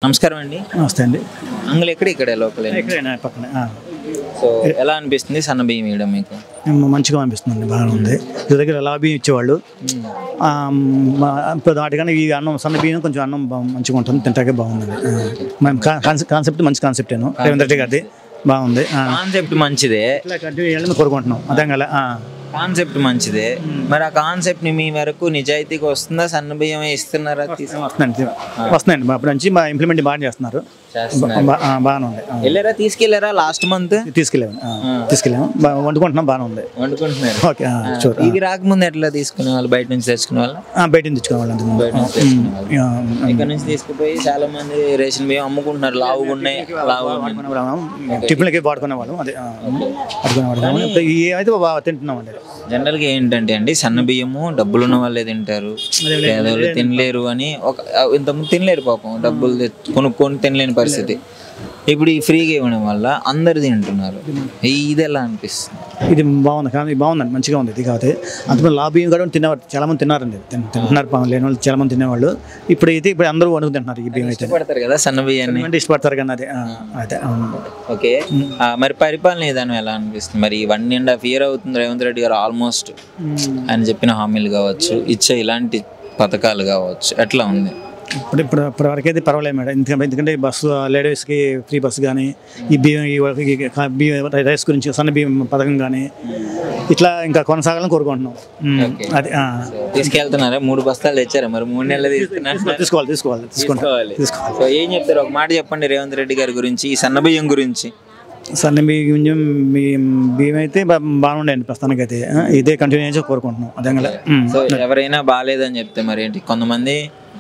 నమస్కారం అండి. నమస్తే అండి. అంగులు ఇక్కడ లోకల్ పక్కనే. సో ఎలా అనిపిస్తుంది సన్న బియ్యం వేయడం మీకు? మంచిగా అనిపిస్తుంది, బాగానే ఉంది. ఇది దగ్గర ఎలా బియ్యం ఇచ్చేవాళ్ళు, వాటికన్నా ఈ అన్నం సన్న బియ్యం కొంచెం అన్నం మంచిగా ఉంటుంది, తింటాకే బాగుందండి. కాన్సెప్ట్ మంచి కాన్సెప్టేను, రేవంత్ రెడ్డి గారిది బాగుంది. కాన్సెప్ట్ మంచిదే, కోరుకుంటున్నాం. అర్థం కదా, కాన్సెప్ట్ మంచిదే. మరి ఆ కాన్సెప్ట్ ని మీ వరకు నిజాయితీగా వస్తుందా? సన్న బియ్యం ఇస్తున్నారా? వస్తుందండి. అప్పటి నుంచి మా ఇంప్లిమెంట్ బాగా చేస్తున్నారు, బాగానే ఉంది. వెళ్ళారా, తీసుకెళ్లారా? లాస్ట్ మంత్ తీసుకెళ్ళాము, వండుకుంటున్నాం, బాగానే ఉంది. వండుకుంటున్నారు. ఓకే. ఇది రాకముందు ఎట్లా తీసుకునే వాళ్ళు? బయట నుంచి తెచ్చుకునే వాళ్ళు? బయట నుంచి తెచ్చుకునే వాళ్ళు. ఇక్కడ నుంచి తీసుకుపోయి చాలా మంది రేషన్ బియ్యం అమ్ముకుంటున్నారు, లావుగా ఉన్నాయి. టిఫిన్లకి వాడుకునే వాళ్ళం, అదే అయితే బాగా తింటున్నాం అండి. జనరల్ గా ఏంటంటే అండి, సన్న బియ్యము డబ్బులు ఉన్న వాళ్ళే తింటారు, పేదవాళ్ళు తినలేరు అని. ఇంతకుముందు తినలేరు పాపం, డబ్బులు కొనుక్కొని తినలేని పరిస్థితి. ఇప్పుడు ఈ ఫ్రీగా ఇవ్వడం వల్ల అందరు తింటున్నారు. ఇది ఎలా అనిపిస్తుంది? ఇది బాగుంది, కానీ బాగుందండి, మంచిగా ఉంది. ఇది కాకపోతే అంతమంది బియ్యం కూడా తినేవారు, చాలా మంది తిన్నారండి, తింటున్నారు. లేని వాళ్ళు చాలా మంది తినేవాళ్ళు. ఇప్పుడు అందరూ వండుకు తింటున్నారు. ఈ బియ్యం అయితే ఇష్టపడతారు కదా, సన్న బియ్యాన్ని ఇష్టపడతారు కానీ అదే అదే. ఓకే. మరి పరిపాలన విధానం ఎలా అనిపిస్తుంది? మరి 1.5 year అవుతుంది రేవంత్ రెడ్డి గారు ఆల్మోస్ట్ ఆయన చెప్పిన హామీలు కావచ్చు, ఇచ్చే ఇలాంటి పథకాలు కావచ్చు, ఎట్లా ఉంది? ఇప్పటివరకైతే పర్వాలేదు మేడం. ఎందుకంటే బస్సు లేడీస్కి ఫ్రీ బస్సు కానీ, ఈ బియ్యం రైస్ గురించి సన్న బియ్యం పథకం కానీ ఇట్లా ఇంకా కొనసాగాలని కోరుకుంటున్నాం. అది తీసుకెళ్తున్నారా? 3 బస్తాలు తెచ్చారా? మరి 3 నెలలు తీసుకోవాలి. సో ఏం చెప్తారు? ఒక మాట చెప్పండి రేవంత్ రెడ్డి గారి గురించి, ఈ సన్న బియ్యం గురించి. సన్న బియ్యం అయితే బాగుండేయండి ప్రస్తుతానికి అయితే. ఇదే కంటిన్యూ చేసి కోరుకుంటున్నాం. అదే కదా. సో ఎవరైనా బాగాలేదని చెప్తే మరి ఏంటి? కొంతమంది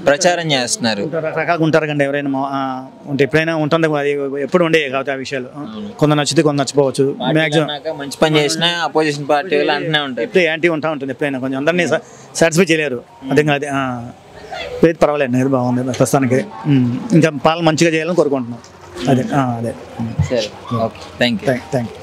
ప్రచారం చేస్తున్నారు, రకాలుగా ఉంటారు కండి. ఎవరైనా ఉంటే ఎప్పుడైనా ఉంటుంది, ఎప్పుడు ఉండే కాబట్టి ఆ విషయాలు కొందరు నచ్చితే కొందరు నచ్చిపోవచ్చు. మ్యాక్సిమం మంచి పని చేసినా అపోజిషన్ పార్టీ వాళ్ళు అంటూనే ఉంటారు, ఎప్పుడు యాంటీ ఉంటుంది. ఎప్పుడైనా కొంచెం అందరినీ సాటిస్ఫై చేయలేరు. అదే కాదు, పేరు పర్వాలేదు, బాగుంది ప్రస్తుతానికి. ఇంకా పాలన మంచిగా చేయాలని కోరుకుంటున్నాం. అదే. సరే, ఓకే, థ్యాంక్ యూ.